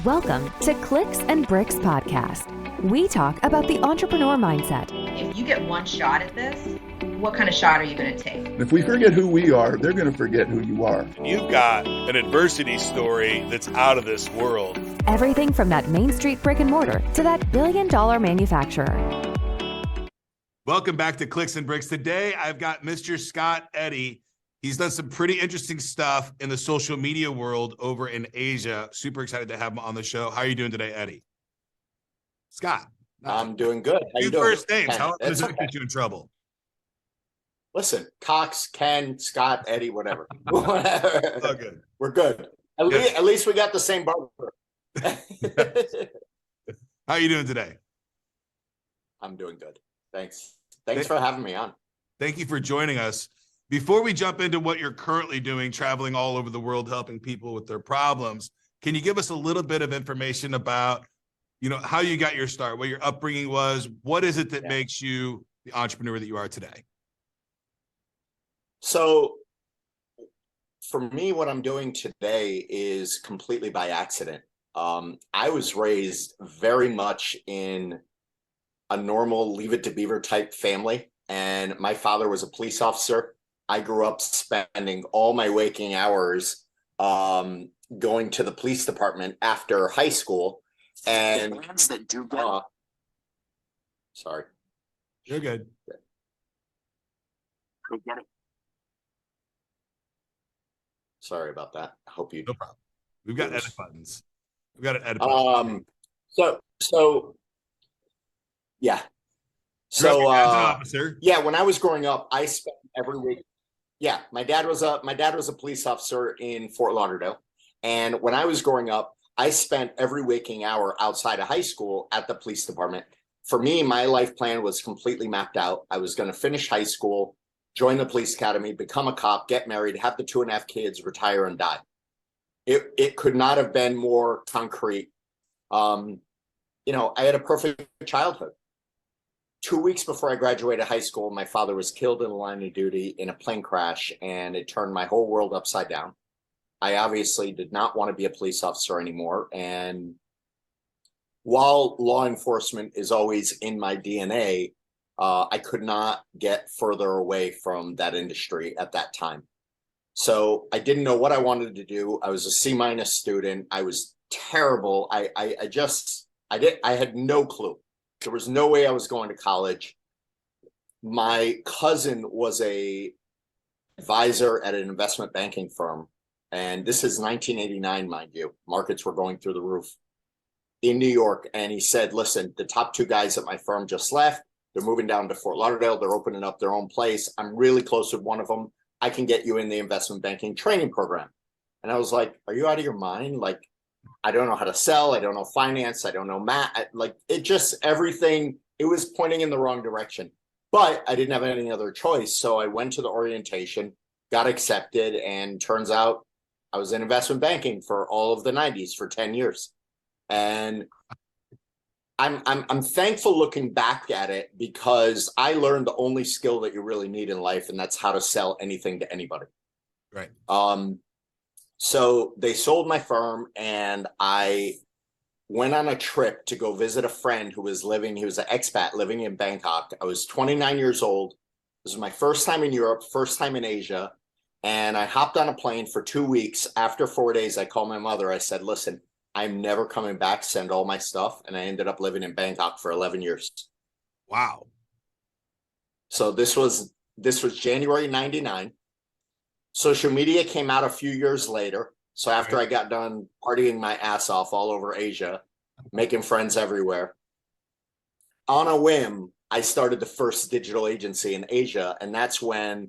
Welcome to Clicks and Bricks Podcast. We talk about the entrepreneur mindset. If you get one shot at this, what kind of shot are you going to take? If we forget who we are, they're going to forget who you are. You've got an adversity story that's out of this world. Everything from that Main Street brick and mortar to that billion-dollar manufacturer. Welcome back to Clicks and Bricks. Today, I've got Mr. Scott Eddy. He's done some pretty interesting stuff in the social media world over in Asia. Super excited to have him on the show. How are you doing today, Eddy? Scott. I'm doing good. How you doing? First names. How does that okay. get you in trouble? Listen, Cox, Ken, Scott, Eddie, whatever. Whatever. Oh, good. We're good. At least we got the same barber. How are you doing today? I'm doing good. Thanks for having me on. Thank you for joining us. Before we jump into what you're currently doing, traveling all over the world, helping people with their problems, can you give us a little bit of information about, how you got your start, what your upbringing was? What is it that makes you the entrepreneur that you are today? So for me, what I'm doing today is completely by accident. I was raised very much in a normal Leave It to Beaver type family, and my father was a police officer. I grew up spending all my waking hours going to the police department after high school. And sorry. You're good. Sorry about that. I hope you. No problem. We've got edit buttons. We've got an edit button. So yeah. So as an officer. Yeah, when I was growing up, I spent every week. Yeah, my dad was a police officer in Fort Lauderdale, and when I was growing up, I spent every waking hour outside of high school at the police department. For me, my life plan was completely mapped out. I was going to finish high school, join the police academy, become a cop, get married, have the 2.5 kids, retire, and die. It could not have been more concrete. I had a perfect childhood. 2 weeks before I graduated high school, my father was killed in the line of duty in a plane crash, and it turned my whole world upside down. I obviously did not want to be a police officer anymore. And while law enforcement is always in my DNA, I could not get further away from that industry at that time. So I didn't know what I wanted to do. I was a C- student. I was terrible. I had no clue. There was no way I was going to college. My cousin was a advisor at an investment banking firm. And this is 1989, mind you. Markets were going through the roof in New York. And he said, listen, the top 2 guys at my firm just left. They're moving down to Fort Lauderdale. They're opening up their own place. I'm really close with one of them. I can get you in the investment banking training program. And I was like, are you out of your mind? Like, I don't know how to sell. I don't know finance. I don't know math. Everything, it was pointing in the wrong direction. But I didn't have any other choice. So I went to the orientation, got accepted, and turns out I was in investment banking for all of the 90s for 10 years. And I'm thankful looking back at it, because I learned the only skill that you really need in life, and that's how to sell anything to anybody. Right. So they sold my firm, and I went on a trip to go visit a friend he was an expat living in Bangkok. I was 29 years old. This was my first time in Europe, first time in Asia. And I hopped on a plane for 2 weeks. After 4 days, I called my mother. I said, listen, I'm never coming back, send all my stuff. And I ended up living in Bangkok for 11 years. Wow. So this was January 99. Social media came out a few years later. So after I got done partying my ass off all over Asia, making friends everywhere, on a whim, I started the first digital agency in Asia. And that's when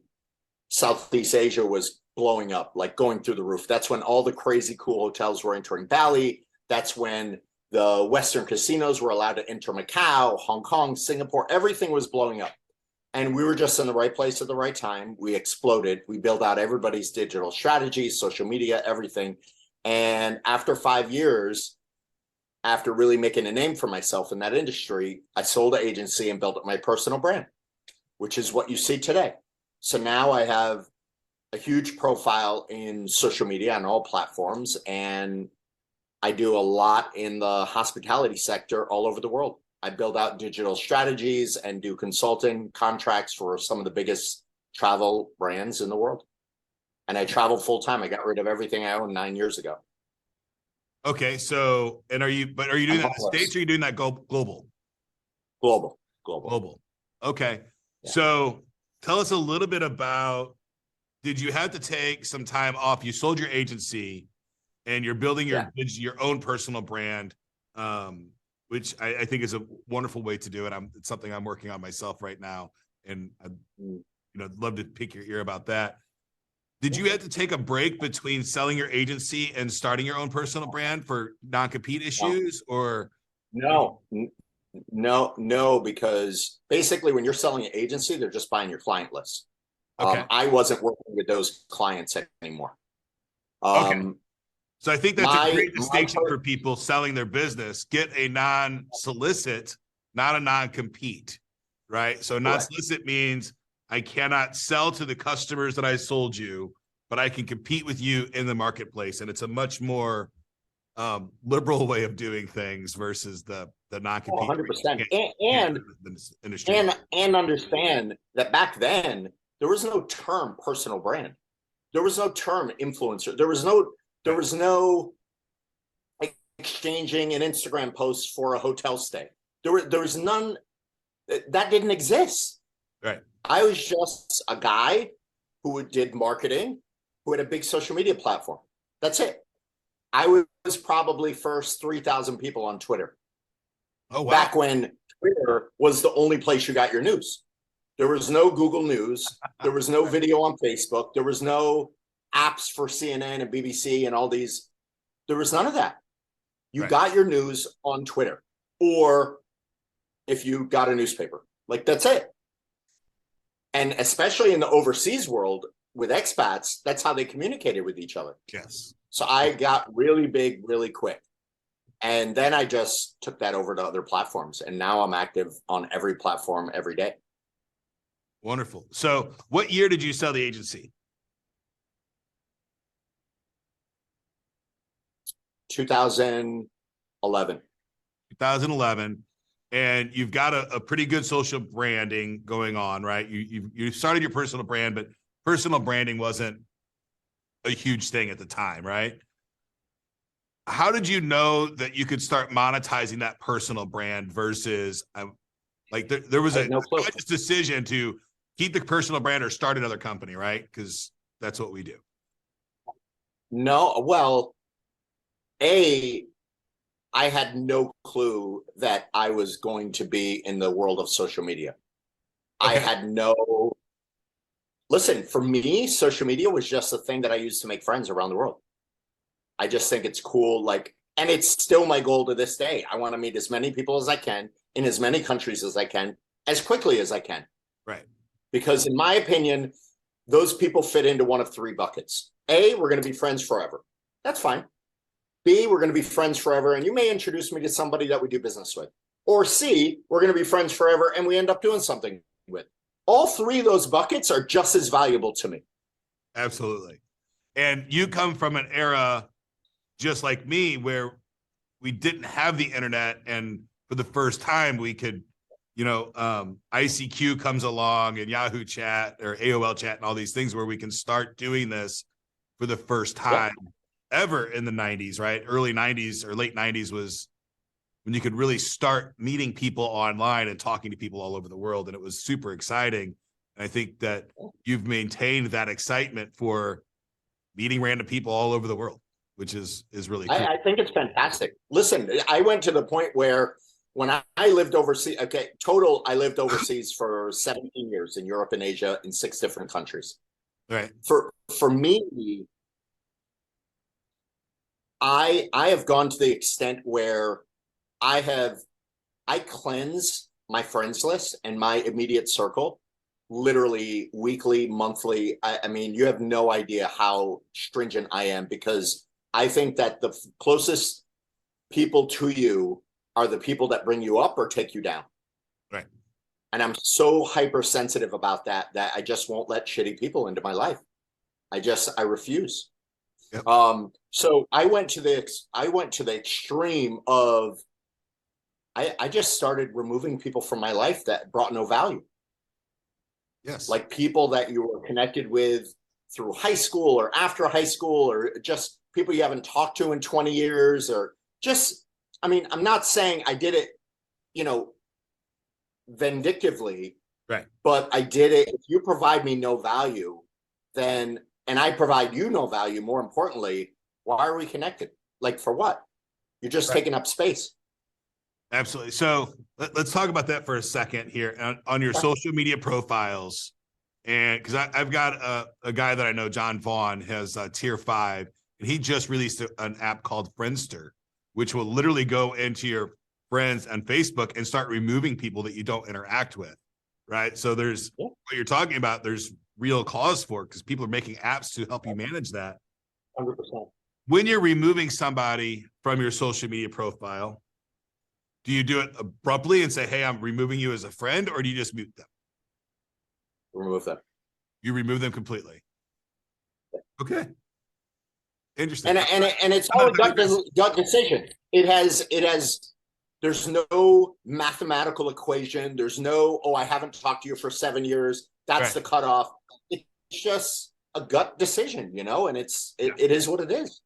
Southeast Asia was blowing up, like going through the roof. That's when all the crazy cool hotels were entering Bali. That's when the Western casinos were allowed to enter Macau, Hong Kong, Singapore. Everything was blowing up. And we were just in the right place at the right time. We exploded. We built out everybody's digital strategies, social media, everything. And after 5 years, after really making a name for myself in that industry, I sold the agency and built up my personal brand, which is what you see today. So now I have a huge profile in social media on all platforms, and I do a lot in the hospitality sector all over the world. I build out digital strategies and do consulting contracts for some of the biggest travel brands in the world. And I travel full time. I got rid of everything I owned 9 years ago. Okay, so are you doing that in the States, or are you doing that global? Global. Okay. Yeah. So tell us a little bit about, did you have to take some time off? You sold your agency and you're building your own personal brand, which I think is a wonderful way to do it. It's something I'm working on myself right now. And I'd love to pick your ear about that. Did you have to take a break between selling your agency and starting your own personal brand for non-compete issues, or? No, because basically when you're selling an agency, they're just buying your client list. Okay. I wasn't working with those clients anymore. Okay. So I think that's a great distinction for people selling their business. Get a non-solicit, not a non-compete, right? So non-solicit means I cannot sell to the customers that I sold you, but I can compete with you in the marketplace. And it's a much more liberal way of doing things versus the non-compete. 100%. And understand that back then there was no term personal brand. There was no term influencer. There was no exchanging an Instagram post for a hotel stay. There was none. That didn't exist. Right. I was just a guy who did marketing, who had a big social media platform. That's it. I was probably first 3,000 people on Twitter. Oh, wow. Back when Twitter was the only place you got your news. There was no Google News. There was no video on Facebook. There was no apps for CNN and BBC and all these. There was none of that. You got your news on Twitter, or if you got a newspaper. Like, that's it. And especially in the overseas world with expats, that's how they communicated with each other. Yes. So I got really big really quick. And then I just took that over to other platforms. And now I'm active on every platform every day. Wonderful. So what year did you sell the agency? 2011. 2011. And you've got a pretty good social branding going on, right? You started your personal brand, but personal branding wasn't a huge thing at the time, right? How did you know that you could start monetizing that personal brand versus there was a conscious decision to keep the personal brand or start another company, right? Because that's what we do. No, well, I had no clue that I was going to be in the world of social media. Okay. I had listen, for me, social media was just a thing that I used to make friends around the world. I just think it's cool. And it's still my goal to this day. I want to meet as many people as I can in as many countries as I can, as quickly as I can. Right. Because in my opinion, those people fit into one of three buckets. A, we're going to be friends forever. That's fine. B, we're going to be friends forever, and you may introduce me to somebody that we do business with. Or C, we're going to be friends forever, and we end up doing something with. All three of those buckets are just as valuable to me. Absolutely. And you come from an era just like me where we didn't have the internet, and for the first time we could, ICQ comes along and Yahoo Chat or AOL Chat and all these things where we can start doing this for the first time ever in the 90s, right? Early 90s or late 90s was when you could really start meeting people online and talking to people all over the world. And it was super exciting. And I think that you've maintained that excitement for meeting random people all over the world, which is really cool. I think it's fantastic. Listen, I went to the point where when I lived overseas, I lived overseas for 17 years in Europe and Asia in 6 different countries. Right. For me, I have gone to the extent where I cleanse my friends list and my immediate circle literally weekly, monthly. I mean, you have no idea how stringent I am, because I think that the closest people to you are the people that bring you up or take you down. Right. And I'm so hypersensitive about that I just won't let shitty people into my life. I refuse. Yep. So I went to the extreme of I just started removing people from my life that brought no value. Yes. Like people that you were connected with through high school or after high school, or just people you haven't talked to in 20 years, or just, I mean, I'm not saying I did it, vindictively, Right. but I did it. If you provide me no value, then, and I provide you no value, more importantly, why are we connected? Like, for what? You're just taking up space. Absolutely. So let's talk about that for a second here on your social media profiles. And because I've got a guy that I know, John Vaughn, has tier 5, and he just released an app called Friendster, which will literally go into your friends on Facebook and start removing people that you don't interact with. Right. So there's what you're talking about. There's real cause for it because people are making apps to help you manage that. 100%. When you're removing somebody from your social media profile, do you do it abruptly and say, hey, I'm removing you as a friend, or do you just mute them? Remove them. You remove them completely. Okay. Interesting. And it's all a gut decision. There's no mathematical equation. There's no, I haven't talked to you for 7 years. That's the cutoff. It's just a gut decision, and it is what it is.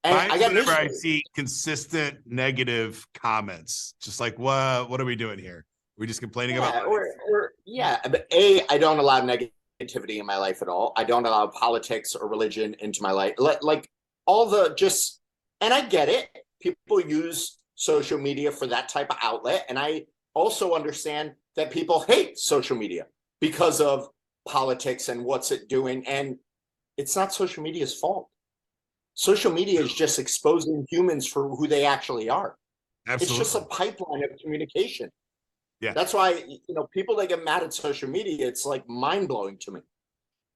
And whenever I see consistent negative comments, just like, what are we doing here? Are we just complaining about but I don't allow negativity in my life at all. I don't allow politics or religion into my life. Like all and I get it. People use social media for that type of outlet. And I also understand that people hate social media because of politics and what's it doing. And it's not social media's fault. Social media is just exposing humans for who they actually are. Absolutely. It's just a pipeline of communication. Yeah. That's why, people that get mad at social media, it's like mind blowing to me.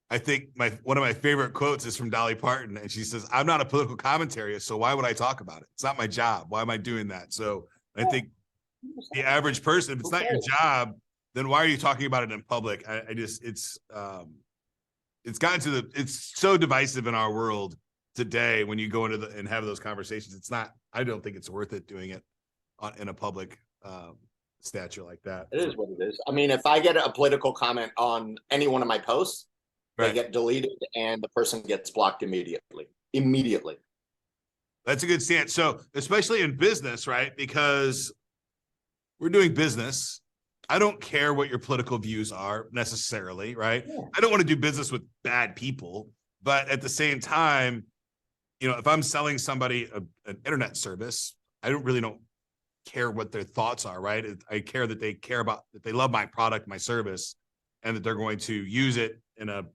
I think one of my favorite quotes is from Dolly Parton, and she says, I'm not a political commentator, so why would I talk about it? It's not my job. Why am I doing that? So I think the average person, if it's not your job, then why are you talking about it in public? It's gotten it's so divisive in our world today when you go into and have those conversations. I don't think it's worth it doing it in a public stature like that. It is what it is. I mean, if I get a political comment on any one of my posts, they get deleted and the person gets blocked immediately. That's a good stance. So especially in business, right? Because we're doing business. I don't care what your political views are necessarily, right? Yeah. I don't want to do business with bad people, but at the same time, if I'm selling somebody an internet service, I don't care what their thoughts are, right? I care that that they love my product, my service, and that they're going to use it in an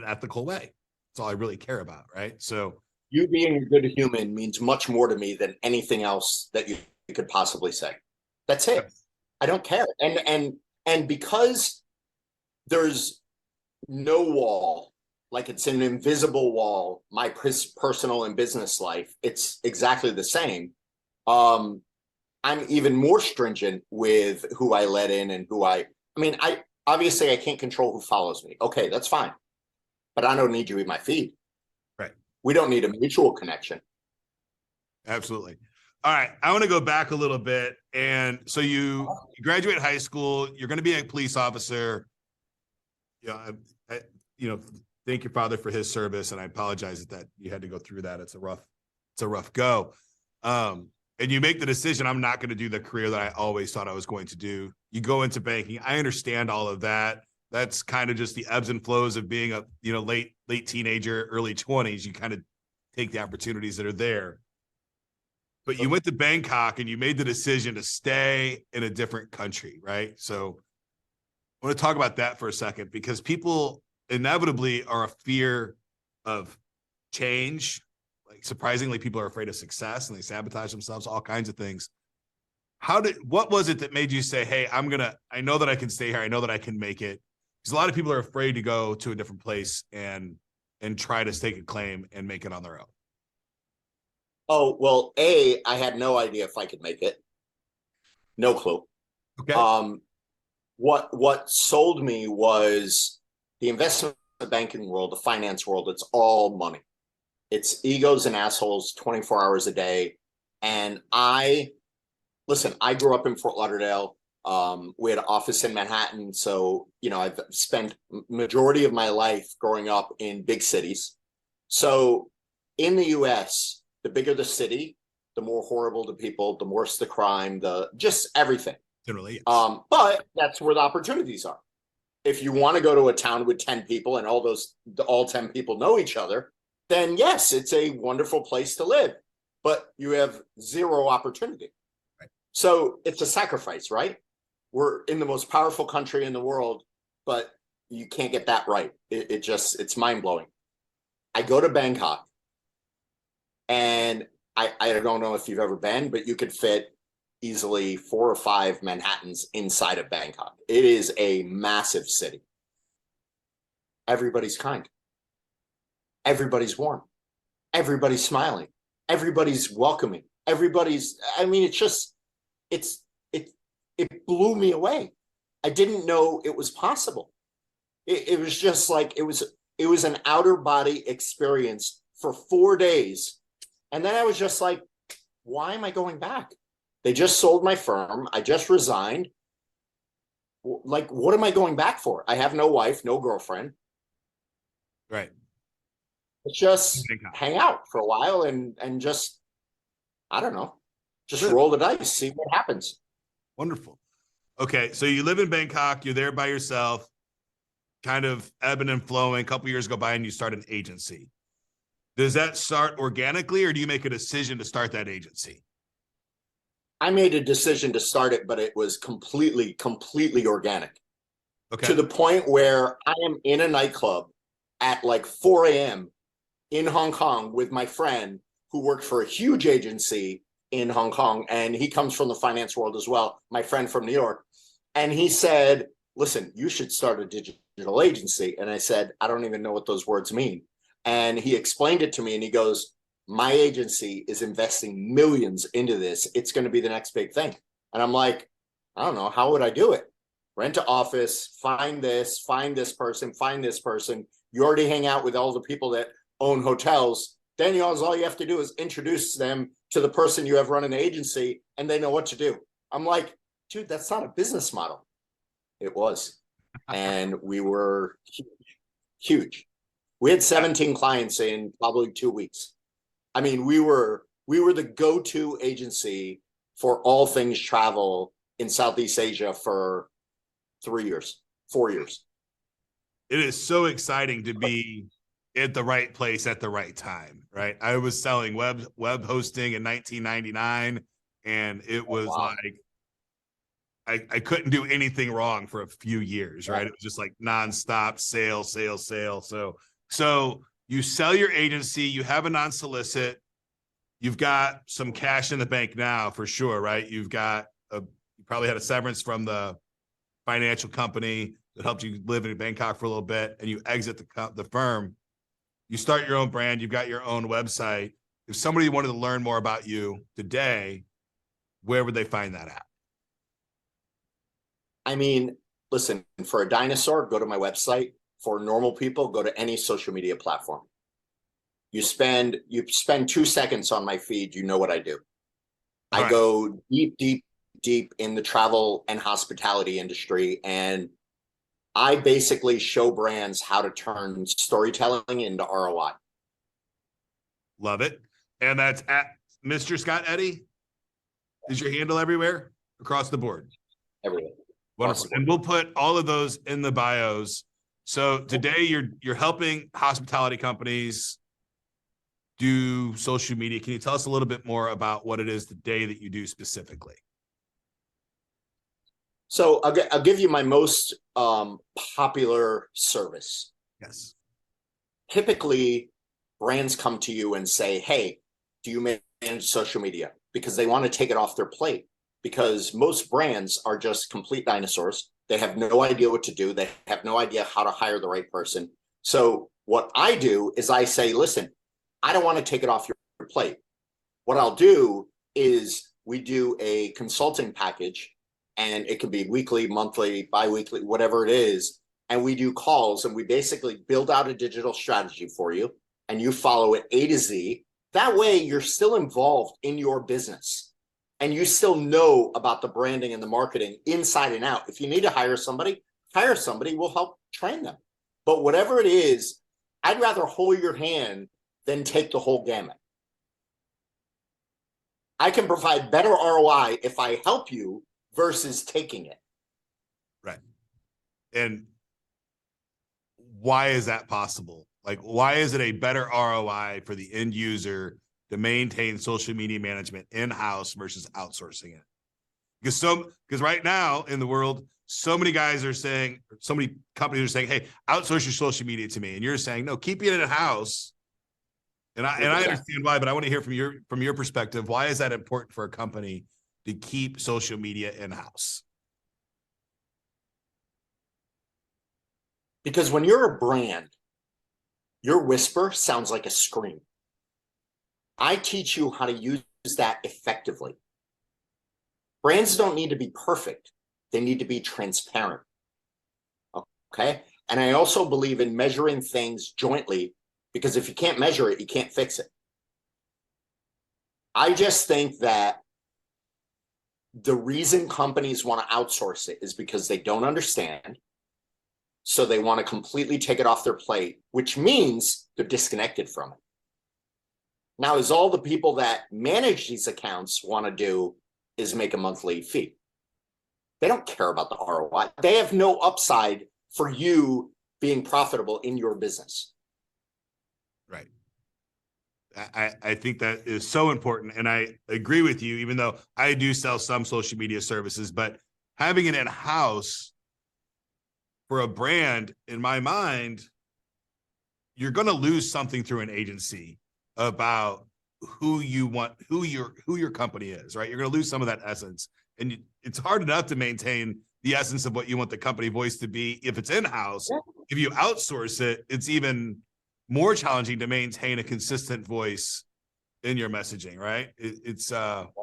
ethical way. That's all I really care about, right? So you being a good human means much more to me than anything else that you could possibly say. That's it. Yes. I don't care. And because there's no wall, like it's an invisible wall, my personal and business life, it's exactly the same. I'm even more stringent with who I let in and I obviously I can't control who follows me. Okay, that's fine. But I don't need you in my feed. Right. We don't need a mutual connection. Absolutely. All right. I want to go back a little bit. And so you graduate high school, you're going to be a police officer. Thank your father for his service. And I apologize that you had to go through that. It's a rough go. And you make the decision, I'm not going to do the career that I always thought I was going to do. You go into banking. I understand all of that. That's kind of just the ebbs and flows of being a, late teenager, early 20s. You kind of take the opportunities that are there. But you went to Bangkok and you made the decision to stay in a different country, right? So I want to talk about that for a second, because people inevitably are a fear of change. Like, surprisingly, people are afraid of success and they sabotage themselves, all kinds of things. What was it that made you say, hey, I know that I can stay here. I know that I can make it. Because a lot of people are afraid to go to a different place and try to stake a claim and make it on their own. Oh, well, I had no idea if I could make it. No clue. Okay. What sold me was the investment banking world, the finance world. It's all money. It's egos and assholes 24 hours a day. And I grew up in Fort Lauderdale. We had an office in Manhattan. So, I've spent majority of my life growing up in big cities. So in the US, the bigger the city, the more horrible the people, the worse the crime, the just everything. Generally, yes. But that's where the opportunities are. If you want to go to a town with 10 people and all 10 people know each other, then yes, it's a wonderful place to live, but you have zero opportunity. Right. So it's a sacrifice, right? We're in the most powerful country in the world, but you can't get that right. It's mind blowing. I go to Bangkok, and I don't know if you've ever been, but you could fit easily 4 or 5 Manhattans inside of Bangkok. It is a massive city. Everybody's kind. Everybody's warm. Everybody's smiling. Everybody's welcoming. It blew me away. I didn't know it was possible. It was just like, it was an outer body experience for 4 days. And then I was just like, why am I going back? They just sold my firm. I just resigned. Like, what am I going back for? I have no wife, no girlfriend. Right. Let's just hang out for a while and just, I don't know, just roll the dice, see what happens. Wonderful. Okay, so you live in Bangkok. You're there by yourself, kind of ebbing and flowing. A couple years go by and you start an agency. Does that start organically, or do you make a decision to start that agency? I made a decision to start it, but it was completely organic. Okay. To the point where I am in a nightclub at like 4 a.m. in Hong Kong with my friend who worked for a huge agency in Hong Kong, and he comes from the finance world as well, my friend from New York. And he said, listen, you should start a digital agency. And I said, I don't even know what those words mean. And he explained it to me, and he goes, my agency is investing millions into this. It's going to be the next big thing. And I'm like, I don't know, how would I do it? Rent an office, find this person, find this person. You already hang out with all the people that own hotels. Then all you have to do is introduce them to the person you have running the agency, and they know what to do. I'm like, dude, that's not a business model. It was. And we were huge. We had 17 clients in probably 2 weeks. I mean, we were the go-to agency for all things travel in Southeast Asia for 4 years. It is so exciting to be at the right place at the right time, right? I was selling web hosting in 1999, and it was like I couldn't do anything wrong for a few years, right? It was just like nonstop sale. So you sell your agency, you have a non-solicit, you've got some cash in the bank now for sure, right? You probably had a severance from the financial company that helped you live in Bangkok for a little bit, and you exit the firm. You start your own brand, you've got your own website. If somebody wanted to learn more about you today, where would they find that at? I mean, listen, for a dinosaur, go to my website. For normal people, go to any social media platform. You spend 2 seconds on my feed, you know what I do. All I right. go deep in the travel and hospitality industry, and I basically show brands how to turn storytelling into ROI. Love it. And that's at Mr. Scott Eddy. Is your handle everywhere across the board? Everywhere. Wonderful. And we'll put all of those in the bios. So today you're helping hospitality companies do social media. Can you tell us a little bit more about what it is today that you do specifically? So I'll give you my most popular service. Yes. Typically, brands come to you and say, hey, do you manage social media? Because they want to take it off their plate. Because most brands are just complete dinosaurs. They have no idea what to do. They have no idea how to hire the right person. So what I do is I say, listen, I don't want to take it off your plate. What I'll do is we do a consulting package, and it can be weekly, monthly, bi-weekly, whatever it is. And we do calls, and we basically build out a digital strategy for you. and you follow it A to Z. That way you're still involved in your business and you still know about the branding and the marketing inside and out. If you need to hire somebody, we'll help train them. But whatever it is, I'd rather hold your hand than take the whole gamut. I can provide better ROI if I help you versus taking it. Right. And why is that possible? Like, why is it a better ROI for the end user to maintain social media management in-house versus outsourcing it? Because right now in the world, so many guys are saying, so many companies are saying, hey, outsource your social media to me. And you're saying, no, keep it in-house. And I understand why, but I want to hear from your perspective. Why is that important for a company to keep social media in-house? Because when you're a brand, your whisper sounds like a scream. I teach you how to use that effectively. Brands don't need to be perfect. They need to be transparent. Okay? And I also believe in measuring things jointly, because if you can't measure it, you can't fix it. I just think that the reason companies want to outsource it is because they don't understand. So they want to completely take it off their plate, which means they're disconnected from it. Now, is all the people that manage these accounts want to do is make a monthly fee. They don't care about the ROI. They have no upside for you being profitable in your business. Right. I think that is so important. And I agree with you, even though I do sell some social media services, but having it in-house for a brand, in my mind, you're going to lose something through an agency about who your company is, right? You're going to lose some of that essence. And it's hard enough to maintain the essence of what you want the company voice to be if it's in-house. Yeah. If you outsource it, it's even more challenging to maintain a consistent voice in your messaging, right? It's 100%.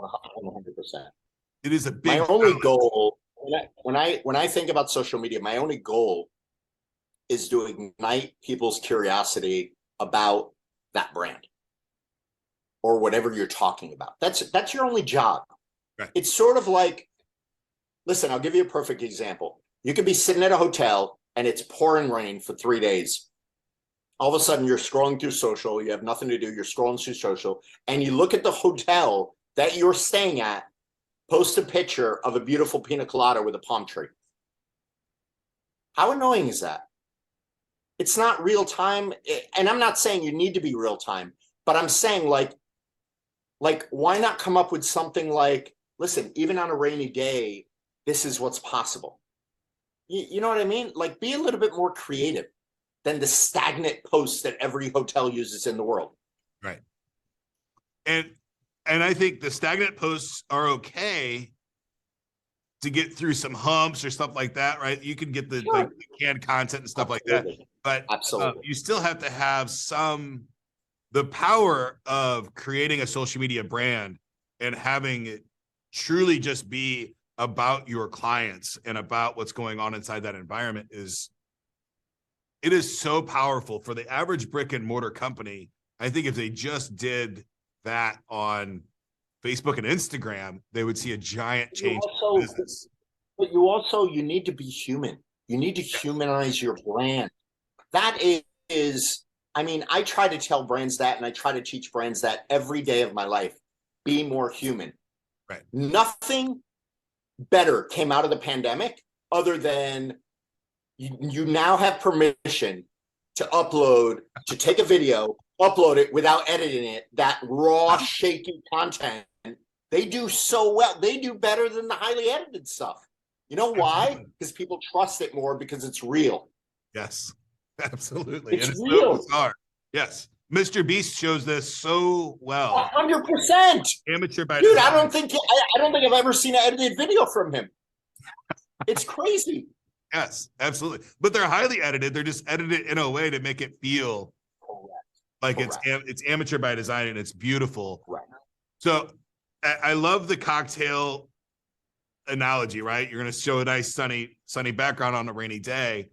It is a big. My only goal when I think about social media, my only goal is to ignite people's curiosity about that brand or whatever you're talking about. That's your only job. Right. It's sort of like, listen, I'll give you a perfect example. You could be sitting at a hotel and it's pouring rain for 3 days. All of a sudden you're scrolling through social, you have nothing to do, you're scrolling through social, and you look at the hotel that you're staying at, post a picture of a beautiful pina colada with a palm tree. How annoying is that? It's not real time. And I'm not saying you need to be real time, but I'm saying like why not come up with something like, listen, even on a rainy day, this is what's possible. You know what I mean? Like, be a little bit more creative than the stagnant posts that every hotel uses in the world. Right. And I think the stagnant posts are okay to get through some humps or stuff like that, right? You can get the canned content and stuff Absolutely. like that, but Absolutely. You still have to have the power of creating a social media brand and having it truly just be about your clients and about what's going on inside that environment is so powerful for the average brick and mortar company. I think if they just did that on Facebook and Instagram, they would see a giant change in business. But you need to be human. You need to humanize your brand. That is, I mean, I try to tell brands that, and I try to teach brands that every day of my life. Be more human. Right. Nothing better came out of the pandemic other than you now have permission to take a video, upload it without editing it, that raw, shaky content. They do so well. They do better than the highly edited stuff. You know why? Because people trust it more because it's real. Yes, absolutely. It's So real. bizarre. Yes. Mr. Beast shows this so well. 100%. Amateur by Dude, design. I don't think I've ever seen an edited video from him. It's crazy. Yes, absolutely. But they're highly edited. They're just edited in a way to make it feel like it's amateur by design and it's beautiful. Right. So I love the cocktail analogy, right? You're going to show a nice sunny background on a rainy day.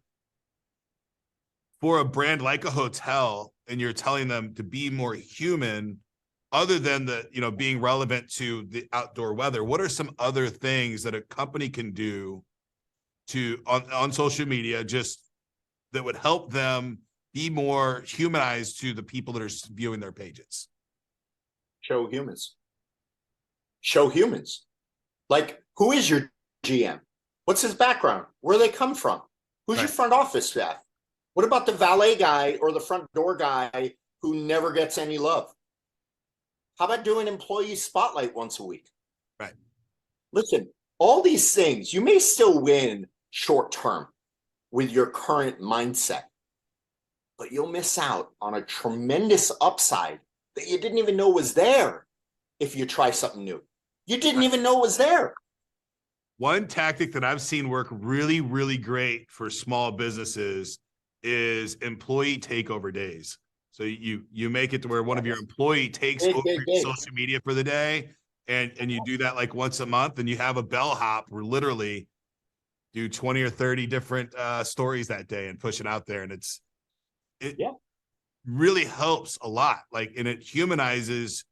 for a brand like a hotel, and you're telling them to be more human, other than the, you know, being relevant to the outdoor weather, what are some other things that a company can do to on social media just that would help them be more humanized to the people that are viewing their pages? Show humans. Show humans. Like, who is your GM? What's his background? Where they come from? Who's your front office staff? What about the valet guy or the front door guy who never gets any love? How about doing employee spotlight once a week? Right. Listen, all these things, you may still win short term with your current mindset, but you'll miss out on a tremendous upside that you didn't even know was there if you try something new. You didn't even know was there. One tactic that I've seen work really, really great for small businesses is employee takeover days. So you make it to where one of your employee takes over your social media for the day, and you do that like once a month, and you have a bellhop where literally do 20 or 30 different stories that day and push it out there. And it really helps a lot. Like, and it humanizes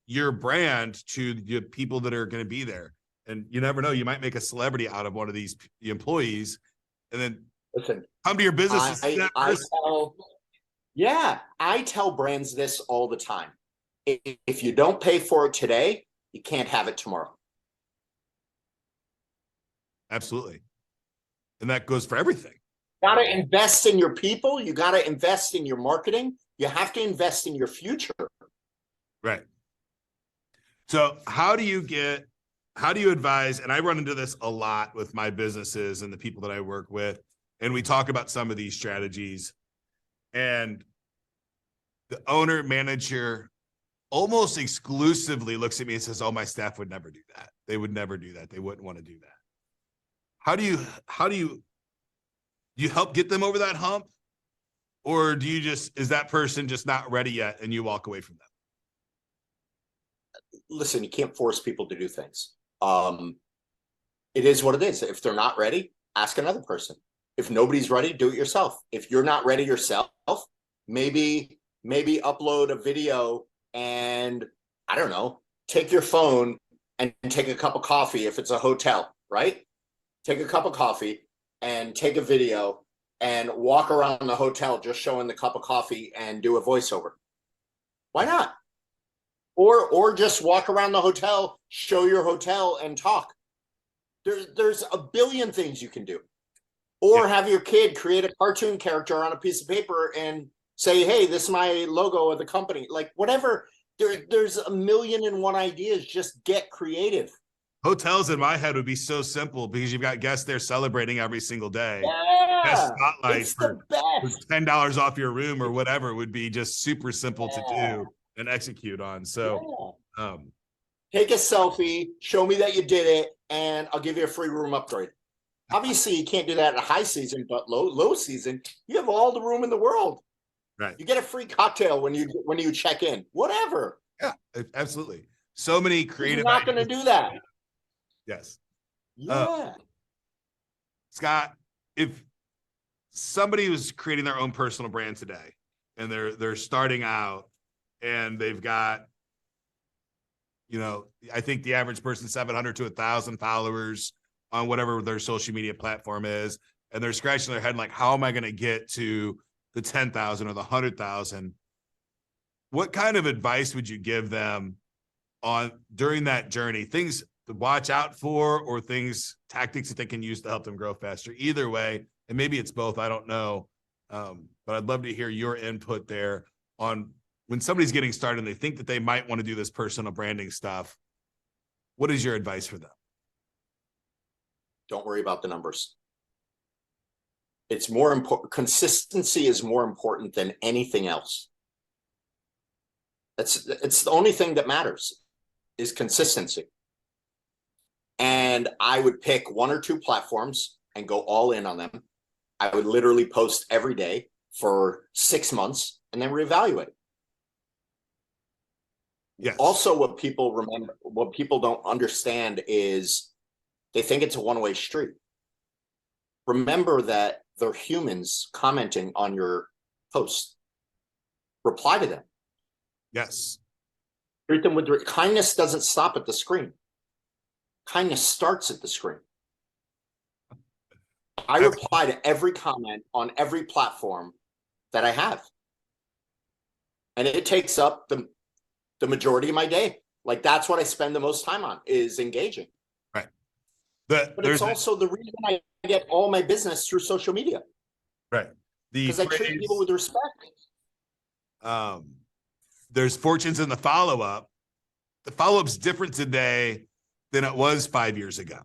your brand to the people that are going to be there. And you never know, you might make a celebrity out of one of these employees, and then come to your business. I tell brands this all the time. If you don't pay for it today, you can't have it tomorrow. Absolutely. And that goes for everything. You got to invest in your people. You got to invest in your marketing. You have to invest in your future. Right. So how do you advise, and I run into this a lot with my businesses and the people that I work with, and we talk about some of these strategies, and the owner manager almost exclusively looks at me and says, "Oh, my staff would never do that. They would never do that. They wouldn't want to do that." How do you help get them over that hump? Or is that person just not ready yet and you walk away from them? Listen, you can't force people to do things. It is what it is. If they're not ready, ask another person. If nobody's ready, do it yourself. If you're not ready yourself, maybe upload a video and, I don't know, take your phone and take a cup of coffee if it's a hotel, right? Take a cup of coffee and take a video and walk around the hotel just showing the cup of coffee and do a voiceover. Why not? Or just walk around the hotel, show your hotel and talk. There's a billion things you can do. Or have your kid create a cartoon character on a piece of paper and say, "Hey, this is my logo of the company." Like, whatever. There's a million and one ideas. Just get creative. Hotels in my head would be so simple because you've got guests there celebrating every single day. Yeah, Spotlight the best. $10 off your room or whatever would be just super simple to do and execute on. So take a selfie, show me that you did it, and I'll give you a free room upgrade. Obviously, you can't do that in high season, but low season, you have all the room in the world. Right. You get a free cocktail when you check in. Whatever. Yeah, absolutely. So many creative. You're not going to do that. Yes. Yeah. Scott, if somebody was creating their own personal brand today and they're starting out and they've got, I think the average person 700 to 1,000 followers on whatever their social media platform is, and they're scratching their head like, how am I going to get to the 10,000 or the 100,000? What kind of advice would you give them on during that journey? Things to watch out for, or tactics that they can use to help them grow faster? Either way, and maybe it's both, I don't know. But I'd love to hear your input there on when somebody's getting started and they think that they might want to do this personal branding stuff. What is your advice for them? Don't worry about the numbers. It's more important. Consistency is more important than anything else. It's the only thing that matters is consistency. And I would pick one or two platforms and go all in on them. I would literally post every day for 6 months and then reevaluate. Yes. Also, what people don't understand is they think it's a one-way street. Remember that they're humans commenting on your posts. Reply to them. Yes. Treat them with kindness. Doesn't stop at the screen. Kindness starts at the screen. I reply to every comment on every platform that I have. And it takes up the majority of my day. Like, that's what I spend the most time on, is engaging. Right. But it's also the reason I get all my business through social media. Right. Because I treat people with respect. There's fortunes in the follow-up. The follow-up's different today than it was 5 years ago.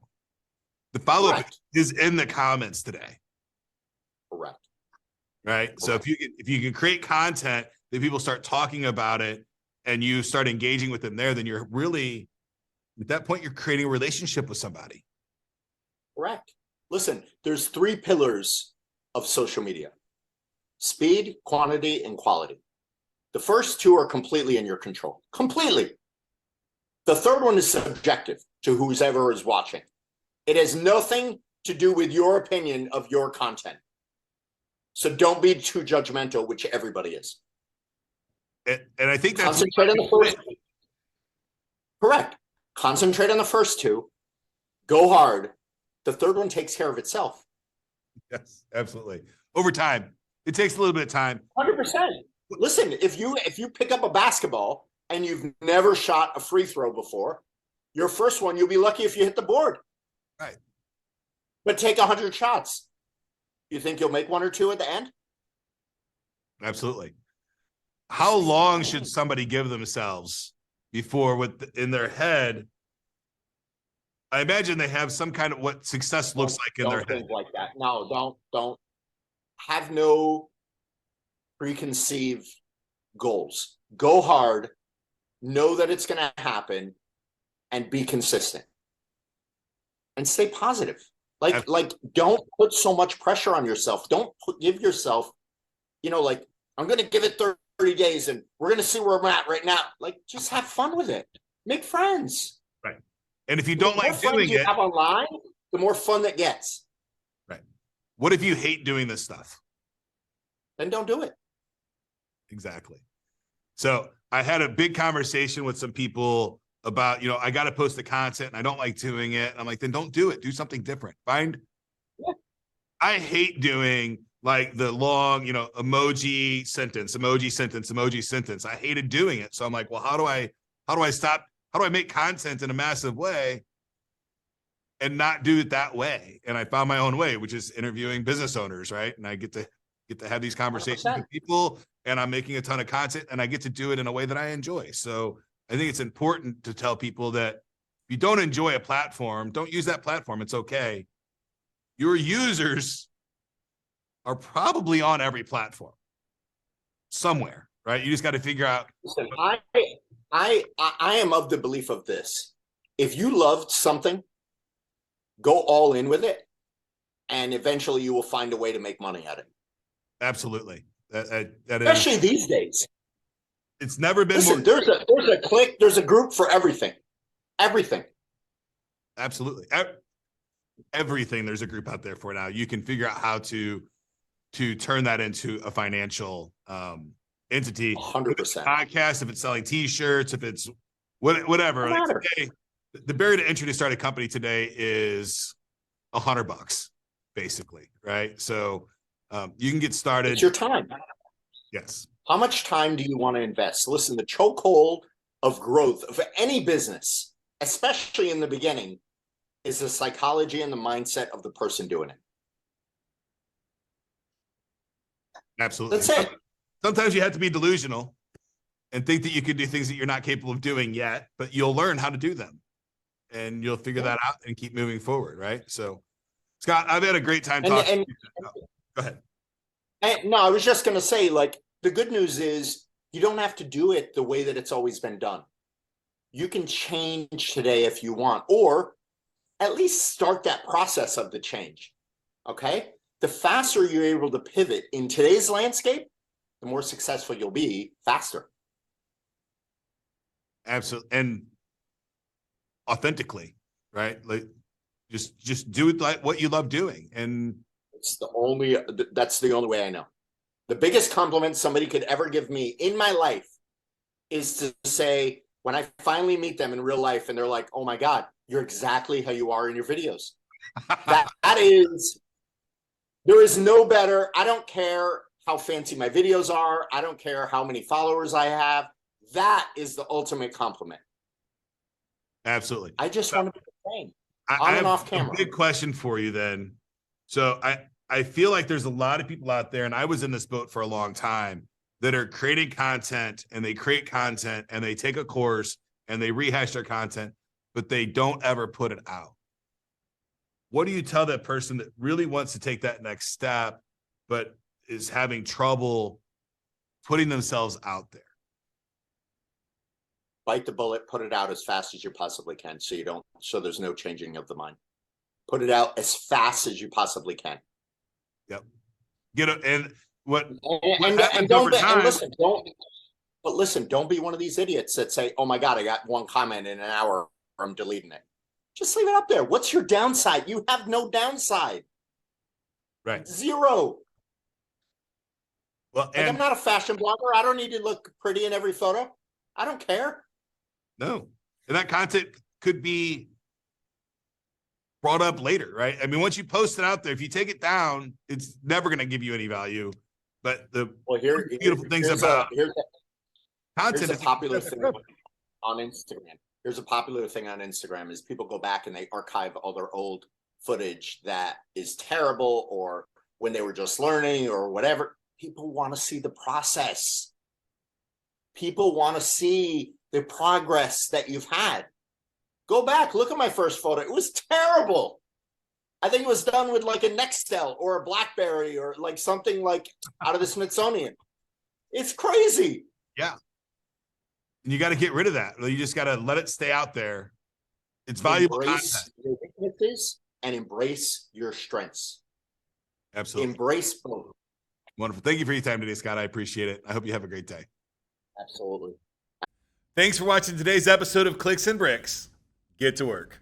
The follow-up is in the comments today. Correct. Right. Correct. So if you can create content that people start talking about it and you start engaging with them there, then you're really, at that point, you're creating a relationship with somebody. Correct. Listen, there's 3 pillars of social media: speed, quantity, and quality. The first 2 are completely in your control. Completely. The third one is subjective to whoever is watching. It has nothing to do with your opinion of your content. So don't be too judgmental, which everybody is. And I think that's concentrate on the first. Correct. Concentrate on the first 2. Go hard. The third one takes care of itself. Yes, absolutely. Over time. It takes a little bit of time. 100%. Listen, if you pick up a basketball and you've never shot a free throw before, your first one, you'll be lucky if you hit the board. Right. But take 100 shots. You think you'll make 1 or 2 at the end? Absolutely. How long should somebody give themselves before, in their head, I imagine they have some kind of what success looks like in their head. Don't think like that. No, don't have no preconceived goals. Go hard, know that it's going to happen, and be consistent. And stay positive. Like don't put so much pressure on yourself. Don't give yourself, like, I'm going to give it 30 days and we're going to see where I'm at right now. Like, just have fun with it. Make friends. Right. And if you don't like doing it, it, have online, the more fun that gets. Right. What if you hate doing this stuff? Then don't do it. Exactly. So I had a big conversation with some people about, I got to post the content and I don't like doing it. And I'm like, then don't do it. Do something different. Yeah. I hate doing like the long, emoji sentence. I hated doing it. So I'm like, well, how do I stop? How do I make content in a massive way and not do it that way? And I found my own way, which is interviewing business owners, right? And I get to have these conversations 100%. with people, and I'm making a ton of content, and I get to do it in a way that I enjoy. So I think it's important to tell people that if you don't enjoy a platform, don't use that platform. It's okay. Your users are probably on every platform somewhere, right? You just got to figure out. Listen, I am of the belief of this. If you loved something, go all in with it, and eventually you will find a way to make money at it. Absolutely. That Especially is, these days. It's never been Listen, more. There's a clique, there's a group for everything. Everything. Absolutely. Everything, there's a group out there for now. You can figure out how to turn that into a financial entity. 100%. Podcast, if it's selling t-shirts, if it's whatever. Like today, the barrier to entry to start a company today is $100, basically, right? So you can get started. It's your time. Yes. How much time do you want to invest? Listen, the chokehold of growth of any business, especially in the beginning, is the psychology and the mindset of the person doing it. Absolutely. That's it. Sometimes you have to be delusional and think that you can do things that you're not capable of doing yet, but you'll learn how to do them and you'll figure that out and keep moving forward, right? So, Scott, I've had a great time talking. Go ahead. No, I was just going to say, like, the good news is you don't have to do it the way that it's always been done. You can change today if you want, or at least start that process of the change. Okay? The faster you're able to pivot in today's landscape, the more successful you'll be faster. Absolutely. And authentically, right? Like just do it like what you love doing. And That's the only way I know. The biggest compliment somebody could ever give me in my life is to say, when I finally meet them in real life and they're like, oh my God, you're exactly how you are in your videos. That is, there is no better. I don't care how fancy my videos are. I don't care how many followers I have. That is the ultimate compliment. Absolutely. I just want to be the same. I On and off have camera. a big question for you then. So I feel like there's a lot of people out there, and I was in this boat for a long time, that are creating content, and they create content and they take a course and they rehash their content, but they don't ever put it out. What do you tell that person that really wants to take that next step, but is having trouble putting themselves out there? Bite the bullet, put it out as fast as you possibly can, so there's no changing of the mind. Put it out as fast as you possibly can. Yep. And listen, don't be one of these idiots that say, oh my God, I got one comment in an hour, I'm deleting it. Just leave it up there. What's your downside? You have no downside. Right. Zero. Well, I'm not a fashion blogger. I don't need to look pretty in every photo. I don't care. No. And that content could be brought up later, right? I mean, once you post it out there, if you take it down, it's never going to give you any value. But the beautiful things about content is popular thing on Instagram. Here's a popular thing on Instagram is people go back and they archive all their old footage that is terrible, or when they were just learning or whatever. People want to see the process. People want to see the progress that you've had. Go back, look at my first photo. It was terrible. I think it was done with like a Nextel or a BlackBerry or like something like out of the Smithsonian. It's crazy. Yeah. And you got to get rid of that. You just got to let it stay out there. It's valuable Embrace content. your weaknesses and embrace your strengths. Absolutely. Embrace both. Wonderful. Thank you for your time today, Scott. I appreciate it. I hope you have a great day. Absolutely. Thanks for watching today's episode of Clicks and Bricks. Get to work.